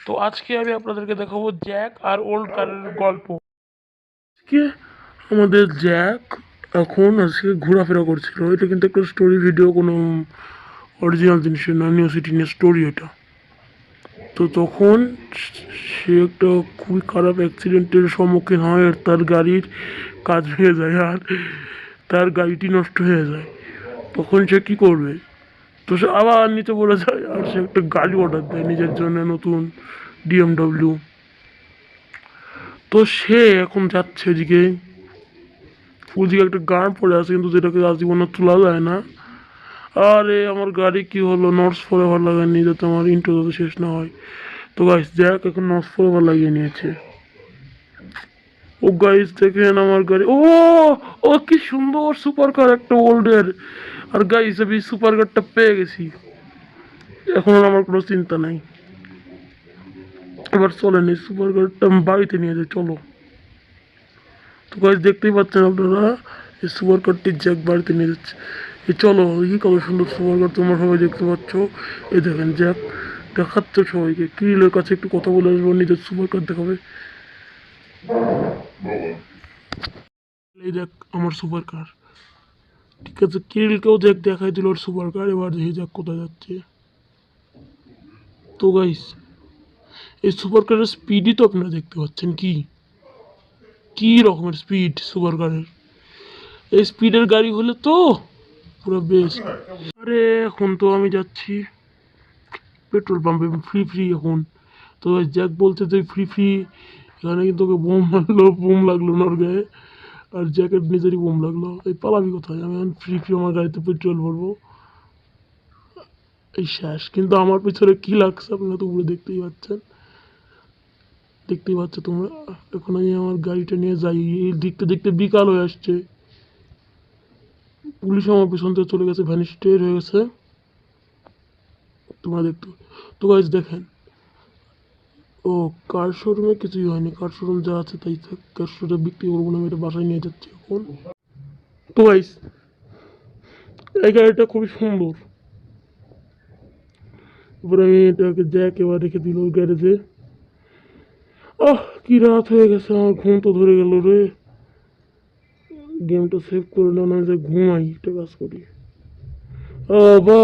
তো আজকে আমি আপনাদেরকে দেখাবো জ্যাক আর ওল্ড কারের গল্প। আজকে আমাদের জ্যাক এখন আজকে ঘোরাফেরা করছিল। এটা কিন্তু একটা স্টোরি ভিডিও, কোনো অরিজিনাল জিনিসের না, নিউ সিটি নিয়ে স্টোরি এটা। তো তখন সে একটা খুবই খারাপ অ্যাক্সিডেন্টের সম্মুখীন হয়, আর তার গাড়ির কাজ হয়ে যায়, আর তার গাড়িটি নষ্ট হয়ে যায়। তখন সে কী করবে? তো সে আবার নিচে পড়ে যায়, আর সে একটা গাড়ি অর্ডার দেয় নিজের জন্য, নতুন BMW। তো সে এখন যাচ্ছে ওদিকে, ওদিকে একটা গান পড়ে আছে, কিন্তু যেটাকে আজীবনে তোলা যায় না। আরে আমার গাড়ি কি হলো, নটস ফরএভার লাগায়নি, যাতে আমার ইন্ট্রো যাতে শেষ না হয়। তো গাইস দেখ, এখন নটস ফরএভার লাগিয়ে নিয়েছে। ও গাইস দেখেন আমার গাড়ি, ও ও কি সুন্দর সুপার কার একটা ওল্ডের। আর গাইস আমি সুপার কারটা পেয়ে গেছি, এখন আর আমার কোনো চিন্তা নাই। এবার চলেন এই সুপার কারটা আমি বাড়িতে নিয়ে যাই, চলো। তো গাইস দেখতেই পাচ্ছেন আপনারা, এই সুপার কারটি জ্যাক বাড়িতে নিয়ে যাচ্ছে। এই চলো, এই কত সুন্দর সুপার কার তোমরা সবাই দেখতে পাচ্ছ। এই দেখেন জ্যাক দেখাচ্ছে সবাইকে। কিরিলের কাছে একটু কথা বলে আসবো, নিজের সুপার কার দেখাবে। এই দেখ আমার সুপার কার। ঠিক আছে, কিরিলকেও জ্যাক দেখাই দিল ওর সুপার কার। এবার দেখি জ্যাক কোথায় যাচ্ছে। তো গাইস এই সুপার কারের স্পিডই তো আপনারা দেখতে পাচ্ছেন, কি কি রকমের স্পিড সুপার কারের। এই স্পিডের গাড়ি হলে তো পুরো বেস্ট। আরে এখন তো আমি যাচ্ছি পেট্রোল পাম্পে, ফ্রি ফ্রি এখন। তো জ্যাক বলছে যে ফ্রি ফ্রি, এখানে কিন্তু ওকে বোম মারলো, বোম লাগলো না ওর গায়ে, আর জ্যাকেট নিজেরই বোম লাগলো। এই পালাবি কোথায়? আমি এখন ফ্রি ফ্রি আমার গাড়িতে পেট্রোল ভরবো, এই শেষ। কিন্তু আমার পিছনে কি লাগছে আপনারা তো পুরো দেখতেই পাচ্ছেন, দেখতেই পাচ্ছ তোমরা। এখন আমি আমার গাড়িটা নিয়ে যাই, এই দেখতে দেখতে বিকাল হয়ে আসছে। পুলিশ আমার পিছন থেকে চলে গেছে, ভ্যান স্টেড হয়ে গেছে, তোমরা দেখতে। তো গাইস দেখেন, ও কার শোরুমে কিছুই হয়নি, কার শোরুম যা আছে তাই থাক, কার শোরুমে বিক্রি করবো না, আমি এটা বাসায় নিয়ে যাচ্ছি এখন। তো গাইস এই গাড়িটা খুবই সুন্দর। এবার আমি এটাকে জ্যাক এবার রেখে দিল গ্যারেজে। কি রাত হয়ে গেছে, আমার ঘুম তো ধরে গেল রে। গেমটা সেভ করে না, না ঘুমাই, একটা কাজ করি। বা